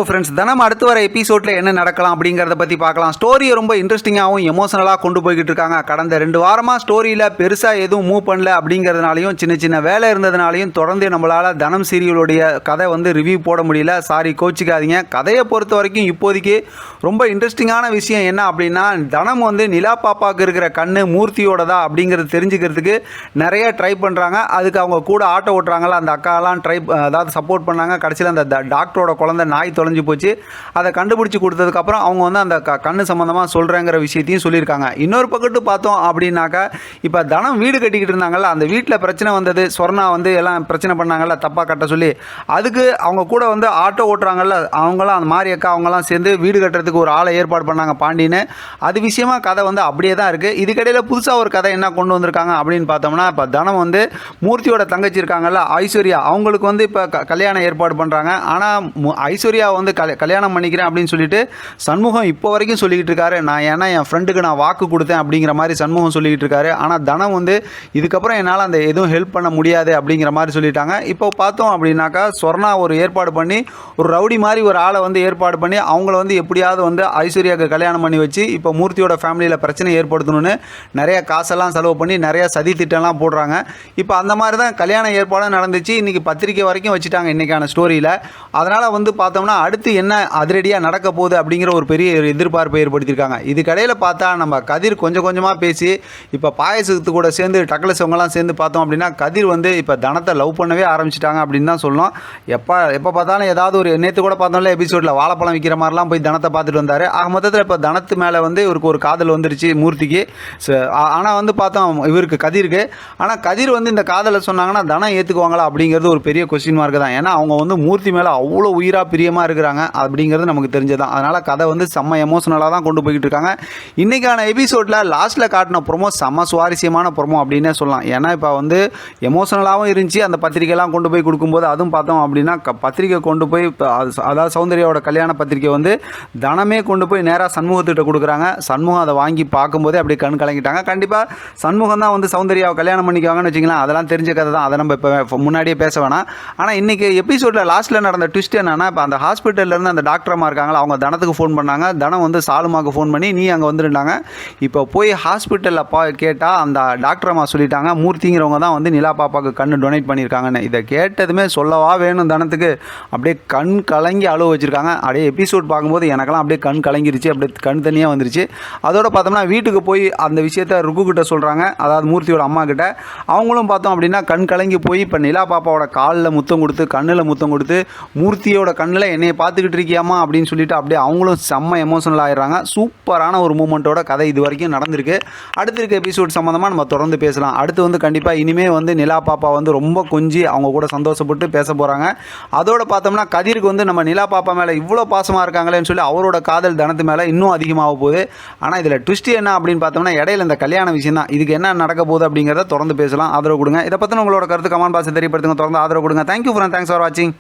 Friends, தினம் அடுத்து வர எபிசோடில் என்ன நடக்கலாம் அப்படிங்கிறத பற்றி பார்க்கலாம். ஸ்டோரியை ரொம்ப இன்ட்ரெஸ்டிங்காகவும் எமோஷனலாக கொண்டு போய்கிட்டு இருக்காங்க. கடந்த 2 வாரமாக ஸ்டோரியில் பெருசாக எதுவும் மூவ் பண்ணல அப்படிங்கிறதுனாலையும் சின்ன சின்ன வேலை இருந்ததுனாலையும் தொடர்ந்து நம்மளால் தனம் சீரியலுடைய கதை ரிவ்யூ போட முடியல. சாரி, கோச்சிக்காதீங்க. கதையை பொறுத்த வரைக்கும் இப்போதைக்கு ரொம்ப இன்ட்ரெஸ்டிங்கான விஷயம் என்ன அப்படின்னா, தனம் நிலா பாப்பாவுக்கு இருக்கிற கண்ணு மூர்த்தியோடதா அப்படிங்கிறது தெரிஞ்சுக்கிறதுக்கு நிறைய ட்ரை பண்ணுறாங்க. அதுக்கு அவங்க கூட ஆட்டோ ஓட்டுறாங்களா அந்த அக்காலாம் அதாவது சப்போர்ட் பண்ணாங்க. கடைசியில் அந்த டாக்டரோட குழந்தை நாய் தொலைஞ்சு போச்சு. அதை கண்டுபிடிச்சி கொடுத்ததுக்கப்புறம் அவங்க அந்த கண்ணு சம்மந்தமாக சொல்கிறேங்கிற விஷயத்தையும் சொல்லியிருக்காங்க. இன்னொரு பக்கத்து பார்த்தோம் அப்படின்னாக்கா, இப்போ தனம் வீடு கட்டிக்கிட்டு இருந்தாங்கல்ல, அந்த வீட்டில் பிரச்சனை வந்தது. சொர்ணா எல்லாம் பிரச்சனை பண்ணாங்கல்ல, தப்பாக கட்ட சொல்லி. அதுக்கு அவங்க கூட ஆட்டோ ஓட்டுறாங்கல்ல, அவங்களாம் அந்த மாதிரி அக்கா அவங்களாம் சேர்ந்து வீடு கட்டுறதுக்கு ஒரு ஆளை ஏற்பாடு பண்ணாங்க பாண்டின்னு. அது விஷயமா கதை அப்படியே தான் இருக்குது. இதுக்கிடையில் புதுசாக ஒரு கதை என்ன கொண்டு வந்திருக்காங்க அப்படின்னு பார்த்தோம்னா, இப்போ தனம் மூர்த்தியோட தங்கச்சி இருக்காங்கல்ல ஐஸ்வர்யா, அவங்களுக்கு இப்போ கல்யாணம் ஏற்பாடு பண்ணுறாங்க. ஆனால் ஐஸ்வர்யா கல்யாணம் பண்ணிக்கிறேன் அப்படின்னு சொல்லிட்டு சண்முகம் இப்போ வரைக்கும் சொல்லிக்கிட்டு இருக்காரு. ஏன்னா என் ஃப்ரெண்டுக்கு நான் வாக்கு கொடுத்தேன் அப்படிங்கிற மாதிரி சண்முகம் சொல்லிக்கிட்டு இருக்காரு. ஆனால் தனம் இதுக்கப்புறம் என்னால் அந்த எதுவும் ஹெல்ப் பண்ண முடியாது அப்படிங்கிற மாதிரி சொல்லிட்டாங்க. இப்போ பார்த்தோம் அப்படின்னாக்கா, சொர்ணா ஒரு ஏற்பாடு பண்ணி ஒரு ரவுடி மாதிரி ஒரு ஆளை ஏற்பாடு பண்ணி அவங்கள எப்படியாவது ஐஸ்வர்யாவுக்கு கல்யாணம் பண்ணி வச்சு இப்போ மூர்த்தியோட ஃபேமிலியில் பிரச்சனை ஏற்படுத்தணும்னு நிறைய காசெல்லாம் செலவு பண்ணி நிறைய சதி திட்டம்லாம் போடுறாங்க. இப்போ அந்த மாதிரி தான் கல்யாண ஏற்பாடும் நடந்துச்சு. இன்றைக்கி பத்திரிக்கை வரைக்கும் வச்சுட்டாங்க இன்றைக்கான ஸ்டோரியில். அதனால் பார்த்தோம்னா அடுத்து என்ன அதிரடியாக நடக்க போகுது அப்படிங்கிற ஒரு பெரிய எதிர்பார்ப்பை ஏற்படுத்தியிருக்காங்க. இதுக்கடையில் பார்த்தா நம்ம கதிர் கொஞ்சம் கொஞ்சமாக பேசி இப்போ பாயசத்து கூட சேர்ந்து டக்லஸவங்கலாம் சேர்ந்து பார்த்தோம் அப்படின்னா, கதிர் இப்போ தனத்தை லவ் பண்ணவே ஆரம்பிச்சிட்டாங்க அப்படின்னு தான் சொல்லணும். எப்போ பார்த்தாலும் ஏதாவது ஒரு நேற்று கூட பார்த்தோம்ல எபிசோடில் வாழைப்பழம் விற்கிற மாதிரிலாம் போய் தனத்தை பார்த்துட்டு வந்தார். ஆக மொத்தத்தில் இப்போ தனத்து மேலே இவருக்கு ஒரு காதல் வந்துருச்சு மூர்த்திக்கு. ஆனால் பார்த்தோம் இவருக்கு கதிருக்கு. ஆனால் கதிர் இந்த காதலை சொன்னாங்கன்னா தனம் ஏற்றுக்குவாங்களா அப்படிங்கிறது ஒரு பெரிய கொஸ்டின் மார்க் தான். ஏன்னா அவங்க மூர்த்தி மேலே அவ்வளோ உயிராக பிரியமாக இருக்கிறாங்க அப்படிங்கிறது நமக்கு தெரிஞ்சதான். அதனால் கதை செம்ம எமோஷனலாக தான் கொண்டு போய்கிட்டு இருக்காங்க. இன்றைக்கான எபிசோடில் லாஸ்ட்டில் காட்டின ப்ரோமோ செம்ம சுவாரஸ்யமான ப்ரோமோ அப்படின்னே சொல்லலாம். ஏன்னா இப்போ எமோஷனலாகவும் இருந்துச்சு. அந்த பத்திரிக்கைலாம் கொண்டு போய் கொடுக்கும்போது அதுவும் பார்த்தோம் அப்படின்னா, பத்திரிக்கை கொண்டு போய் அதாவது சௌந்தர்யாவோட கல்யாண பத்திரிக்கை தனமே கொண்டு போய் நேராக சண்முகத்திட்ட கொடுக்குறாங்க. சண்முகம் அதை வாங்கி பார்க்கும்போதே அப்படியே கண் கலங்கிட்டாங்க. கண்டிப்பாக சண்முகம் தான் சௌந்தர்யாவை கல்யாணம் பண்ணிக்குவாங்கன்னு வச்சிங்களேன். அதெல்லாம் தெரிஞ்ச கதை தான். அதை நம்ம இப்போ முன்னாடியே பேச வேணாம். ஆனால் இன்றைக்கி எபிசோடில் லாஸ்ட்டில் நடந்த ட்விஸ்ட் என்னன்னா, இப்போ அந்த ஹாஸ்பிட்டல்லேருந்து அந்த டாக்டர் அம்மா இருக்காங்களா, அவங்க தனத்துக்கு ஃபோன் பண்ணாங்க. தனம் சாலுமாவுக்கு ஃபோன் பண்ணி நீ அங்கே வந்துருந்தாங்க. இப்போ போய் ஹாஸ்பிட்டலில் கேட்டால் அந்த டாக்டர் அம்மா சொல்லிட்டாங்க, மூர்த்திங்கிறவங்க தான் நிலா பாப்பாவுக்கு கண்ணு டொனேட் பண்ணியிருக்காங்கன்னு. இதை கேட்டதுமே சொல்லவா வேணும் தனத்துக்கு. அப்படியே கண் கலங்கி அழுவ வச்சுருக்காங்க. அப்படியே எபிசோட் பார்க்கும்போது எனக்கெல்லாம் அப்படியே கண் கலங்கிருச்சு. அப்படியே கண் தனியாக வந்துருச்சு. அதோட பார்த்தோம்னா வீட்டுக்கு போய் அந்த விஷயத்தை ருக்குக்கிட்ட சொல்கிறாங்க, அதாவது மூர்த்தியோட அம்மா கிட்ட. அவங்களும் பார்த்தோம் அப்படின்னா கண் கலங்கி போய் இப்போ நிலா பாப்பாவோட காலில் முத்தம் கொடுத்து கண்ணில் முத்தம் கொடுத்து, மூர்த்தியோட கண்ணில் என்னையை பார்த்துக்கிட்டு இருக்கியாமா அப்படின்னு சொல்லிட்டு அப்படியே அவங்களும் செம்ம எமோஷனல் ஆகிடுறாங்க. சூப்பரான ஒரு மூமெண்ட்டோட கதை இது வரைக்கும் நடந்திருக்கு. அடுத்து இருக்க எபிசோட் சம்மந்தமாக நம்ம தொடர்ந்து பேசலாம். அடுத்து கண்டிப்பாக இனிமேல் நிலா பாப்பா ரொம்ப கொஞ்சி அவங்க கூட சந்தோஷப்பட்டு பேச போகிறாங்க. அதோட பார்த்தோம்னா கதிருக்கு நம்ம நிலா பாப்பா மேலே இவ்வளோ பாசமாக இருக்காங்களேன்னு சொல்லி அவரோட காதல் தனத்து மேலே இன்னும் அதிகமாக போகுது. ஆனால் இதில் ட்விஸ்ட் என்ன அப்படின்னு பார்த்தோம்னா, இடையில இந்த கல்யாண விஷயம் தான். இதுக்கு என்ன நடக்க போகுது அப்படிங்கிறத தொடர்ந்து பேசலாம். ஆதரவு கொடுங்க. இதை பற்றின உங்களோட கருத்து கமெண்ட் பாக்ஸில் தெரியப்படுத்துங்க. தொடர்ந்து ஆதரவு கொடுங்க. தேங்க்யூ ஃபார் வாட்சிங்.